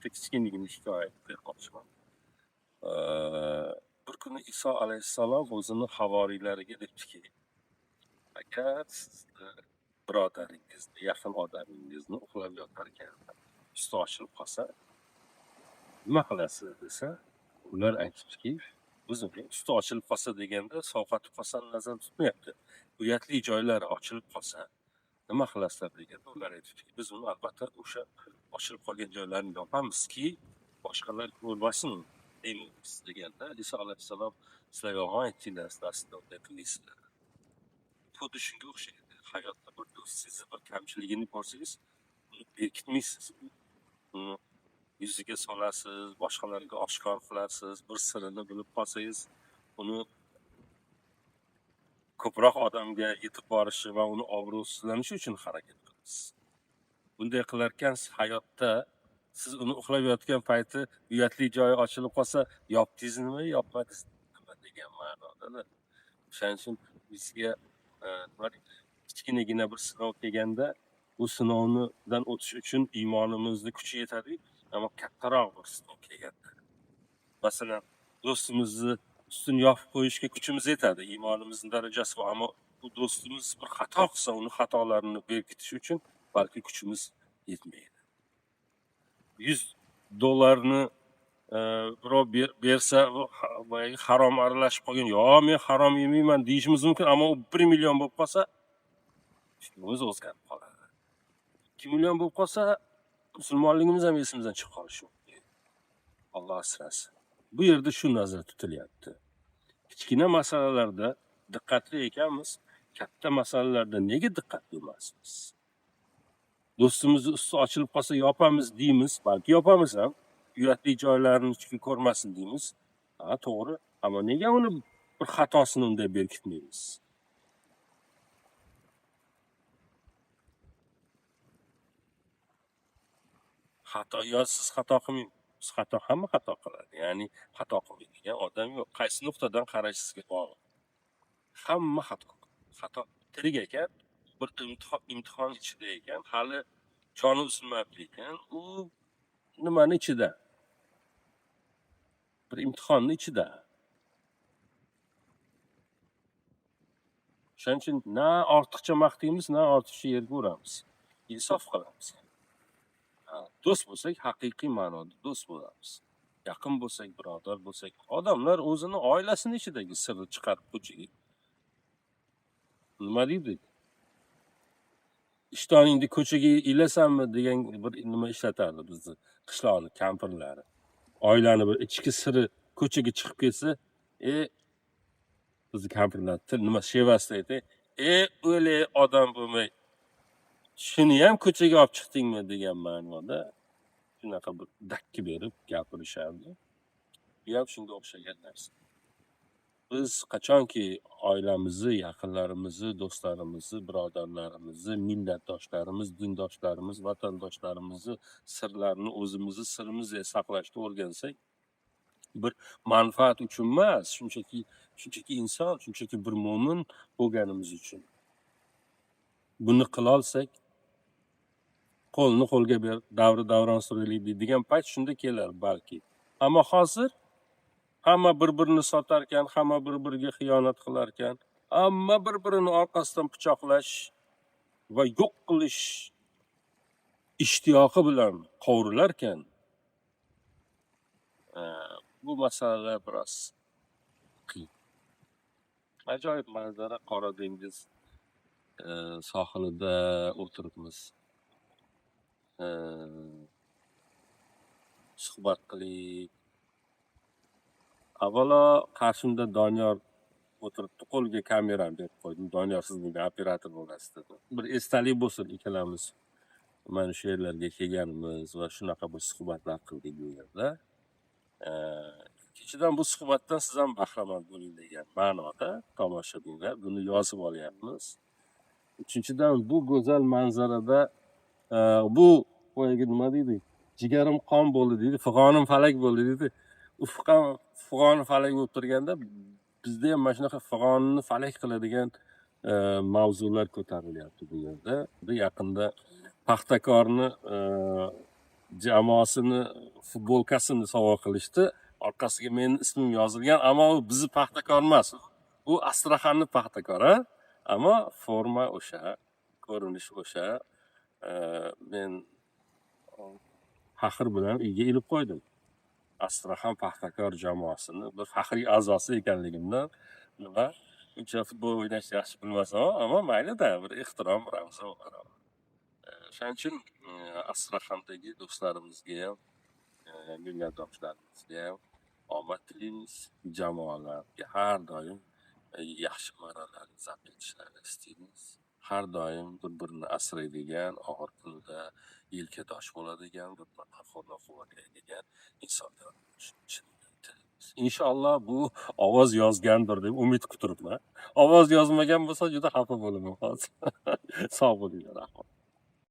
bitta kichkinagina hikoya bermoqchiman. Bir kuni Iso alayhissalom o'zini havoriylariga debdiki, agar sizni birodaringizni, yaqin odamingizni uxlab yotarkan usti ochilib qolsa, nima qilasiz desa, ular aytibdiki, biz uning usti ochilib qolsa deganda sovqotib qolsani nazarda tutmayapti. Uyatli joylari ochilib qolsa nima qilasizlar deganda ular aytibdiki, biz uni albatta o'sha ochilib qolgan joylarini yopamizki, boshqalar ko'rmasin deymiz deganda Iso alayhissalom sizlar yolg'on aytdinglar, siz aslida unday qilmaysizlar. Xuddi shunga o'xshaydi. Hayotda bir do'stingizni bir kamchiligini ko'rsangiz, uni berkitmaysiz. Uni yuziga solasiz, boshqalarga oshkor qilasiz, bir sirini bilib qolsangiz, uni ko'proq odamga yetib borishi va uni obro'sizlanishi uchun harakat qilasiz. Bunday qilarkansiz hayotda siz uni uxlab yotgan payti uyatli joyi ochilib qolsa, yopdingizmi, yopmadingizmi nima degan ma'noda. O'shaning uchun bizga kichkinagina bir sinov kelganda, bu sinovdan o'tish uchun iymonimizni kuchi yetadi, ammo kattaroq bir sinov kelganda. Masalan, do'stimizni ustini yopib qo'yishga kuchimiz yetadi, iymonimizning darajasi bor, ammo bu do'stimiz bir xato qilsa, uni xatolarini berkitish uchun balki kuchimiz yetmaydi. $100 birov bersa, boyagi harom aralashib qolgan, "Yo'q, men harom yemayman" deyishimiz mumkin, ammo u 1 million bo'lib qolsa, fikrimiz o'zgarib qoladi. 2 million bo'lib qolsa, musulmonligimiz ham esimizdan chiqib qolishi mumkin. Alloh asrasin. Bu yerda shu nazarda tutilyapti. Kichkina masalalarda diqqatli ekanmiz, katta masalalarda nega diqqatli emasmiz? Do'stimizni usti ochilib qolsa yopamiz deymiz, balki yopamiz ham. Uyatli joylarini hech kim ko'rmasin deymiz. Ha, to'g'ri. Ammo nega uni bir xatosini unday berkitmaymiz? Xato, siz xato qilmang. Hamma xato qiladi. Ya'ni xato qilmaydigan odam yo'q. Qaysi nuqtadan qarashingizga bog'liq. Hamma xato tirik ekan, bir imtihon ichida ekan, hali joni uzilmabdi ekan, u nimani ichida? Bir imtihonni ichida. Shuning uchun na ortiqcha maqtaymiz, na ortiqcha yerga uramiz. Insof qilamiz. Do'st bo'lsak, haqiqiy ma'noda do'st bo'lamiz. Yaqin bo'lsak, birodar bo'lsak, odamlar o'zini oilasini ichidagi sirni chiqarib ko'chaga nima deydi? Ishtoningni ko'chaga ilasanmi degan bir nima ishlatardi bizni qishloqni kampirlari. Oilani bir ichki siri ko'chaga chiqib ketsa, bizni kampirlar nima shevasida aytadi, o'lay odam bo'lmay, shuni ham ko'chaga olib chiqdingmi degan ma'noda shunaqa bir dakki berib gapirishardi. Bu ham shunga o'xshagan narsa. Biz qachonki oilamizni, yaqinlarimizni, do'stlarimizni, birodarlarimizni, millatdoshlarimiz, dindoshlarimiz, vatandoshlarimizni sirlarini o'zimizni sirimizdek saqlashni o'rgansak, bir manfaat uchun emas, shunchaki inson, shunchaki bir mo'min bo'lganimiz uchun. Buni qila olsak, qo'lni qo'lga ber, davri davron suraylik deydigan payt shunda kelar balki. Ammo hozir hamma bir-birini sotarkan, hamma bir-biriga xiyonat qilarkan, hamma bir-birini orqasidan pichoqlash va yo'q qilish ishtiyoqi bilan qovurilarkan, bu masalalar biroz qiyin. Ajoyib manzara, Qora dengiz sohilida o'tiribmiz. Suhbat qilik. Avvalo qarshimda Doniyor o'tiribdi, qo'liga kameramni berib qo'ydim. Doniyor, siz menga operator bo'lasiz dedi. Bir esdalik bo'lsin ikkalamiz mana shu yerlarga kelganimiz va shunaqa bir suhbatlar qildik bu yerda. Ikkinchidan, bu suhbatdan siz ham bahramand bo'ling degan ma'noda tomoshabinlar buni yozib olyapmiz. Uchinchidan, bu go'zal manzarada bu boyagi nima deydi? Jigarim qon bo'ldi deydi, fig'onim falak bo'ldi deydi. U fig'oni falak bo'lib turganda bizda ham mana shunaqa fig'onni falak qiladigan mavzular ko'tarilyapti bu yerda. Yaqinda Paxtakorni jamoasini futbolkasini sovg'a qilishdi. Orqasiga mening ismim yozilgan, ammo u bizni Paxtakor emas. U Astraxanni Paxtakori, ammo forma o'sha, ko'rinish o'sha. Men faxr bilan uyga ilib qo'ydim. Astraxan Paxtakor jamoasini bir faxriy a'zosi ekanligimdan nima uncha futbol o'ynashni yaxshi bilmasam, ammo mayli-da, bir ehtirom ramzi o'laroq. Shuning uchun Astraxandagi do'stlarimizga ham, minnatdorchilarimizga ham omad tilaymiz. Jamoalarga har doim yaxshi marralarni zabt etishlarini istaymiz. Har doim bir-birini asraydigan, og'ir kunida yelkadosh bo'ladigan, bir-birini qo'llab-quvvatlaydigan insonlar inshaalloh bu ovoz yozgandir deb umid qilib turibman. Ovoz yozmagan bo'lsa juda xafa bo'laman hozir. Sog' bo'linglar.